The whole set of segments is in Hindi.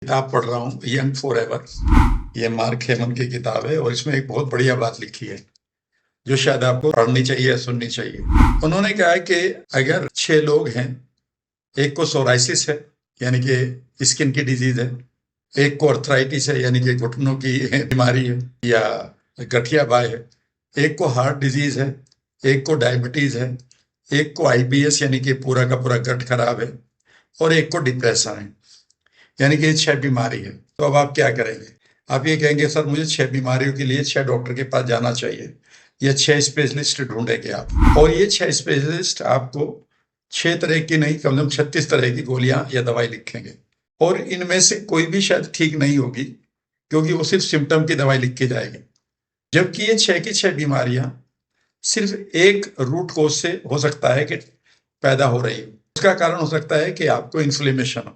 किताब पढ़ रहा हूँ यंग फॉरएवर। ये मार्क हेमन की किताब है और इसमें एक बहुत बढ़िया बात लिखी है जो शायद आपको पढ़नी चाहिए या सुननी चाहिए। उन्होंने कहा है कि अगर 6 लोग हैं, एक को सोराइसिस है यानी कि स्किन की डिजीज है, एक को अर्थराइटिस है यानी कि घुटनों की बीमारी है या गठिया बाय है, एक को हार्ट डिजीज है, एक को डायबिटीज है, एक को आईबीएस यानी कि पूरा का पूरा गट खराब है और एक को डिप्रेशन है, यानी कि 6 बीमारी है। तो अब आप क्या करेंगे? आप ये कहेंगे सर मुझे 6 बीमारियों के लिए 6 डॉक्टर के पास जाना चाहिए या 6 स्पेशलिस्ट ढूंढेंगे आप, और ये 6 स्पेशलिस्ट आपको 6 तरह की नहीं, कम से कम 36 तरह की गोलियां या दवाई लिखेंगे और इनमें से कोई भी शायद ठीक नहीं होगी क्योंकि वो सिर्फ सिम्टम की दवाई लिख के जाएगी, जबकि ये 6 की 6 बीमारियां सिर्फ एक रूट कोज से हो सकता है कि पैदा हो रही हो। उसका कारण हो सकता है कि आपको इन्फ्लेमेशन हो।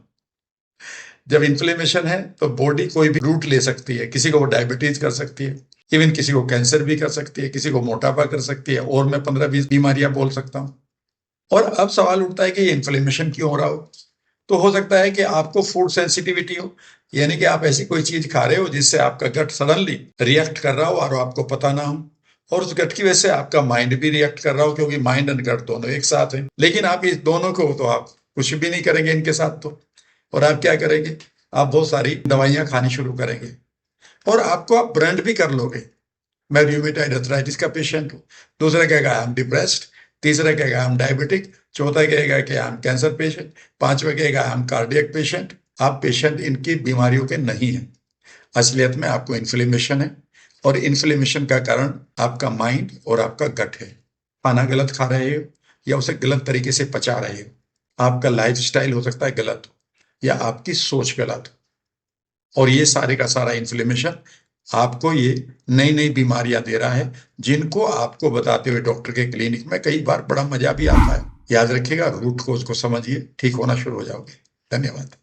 जब इन्फ्लेमेशन है तो बॉडी कोई भी रूट ले सकती है, किसी को वो डायबिटीज कर सकती है, इवन किसी को कैंसर भी कर सकती है, किसी को मोटापा कर सकती है, और मैं 15-20 बीमारियां बोल सकता हूं। और अब सवाल उठता है कि ये इन्फ्लेमेशन क्यों हो रहा हो? तो हो सकता है कि आपको फूड सेंसिटिविटी हो, यानी कि आप ऐसी कोई चीज खा रहे हो जिससे आपका गट सडनली रिएक्ट कर रहा हो और आपको पता ना हो, और उस गट की वजह से आपका माइंड भी रिएक्ट कर रहा हो, क्योंकि माइंड एंड गट दोनों एक साथ है। लेकिन आप इस दोनों को तो आप कुछ भी नहीं करेंगे इनके साथ तो, और आप क्या करेंगे? आप बहुत सारी दवाइयां खानी शुरू करेंगे और आपको आप ब्रांड भी कर लोगे। मैं रूमेटॉइड अर्थराइटिस का पेशेंट हूँ, दूसरा कहेगा आई एम डिप्रेस्ड, तीसरा कहेगा आई एम डायबिटिक, चौथा कहेगा कि आई एम कैंसर पेशेंट, पांचवा कहेगा आई एम कार्डियक पेशेंट। आप पेशेंट इनकी बीमारियों के नहीं है, असलियत में आपको इन्फ्लेमेशन है, और इन्फ्लेमेशन का कारण आपका माइंड और आपका गट है। खाना गलत खा रहे हो या उसे गलत तरीके से पचा रहे हो, आपका लाइफ स्टाइल हो सकता है गलत हो या आपकी सोच गलत हो, और ये सारे का सारा इन्फ्लेमेशन आपको ये नई नई बीमारियां दे रहा है, जिनको आपको बताते हुए डॉक्टर के क्लिनिक में कई बार बड़ा मजा भी आता है। याद रखिएगा, रूट कोज को समझिए, ठीक होना शुरू हो जाओगे। धन्यवाद।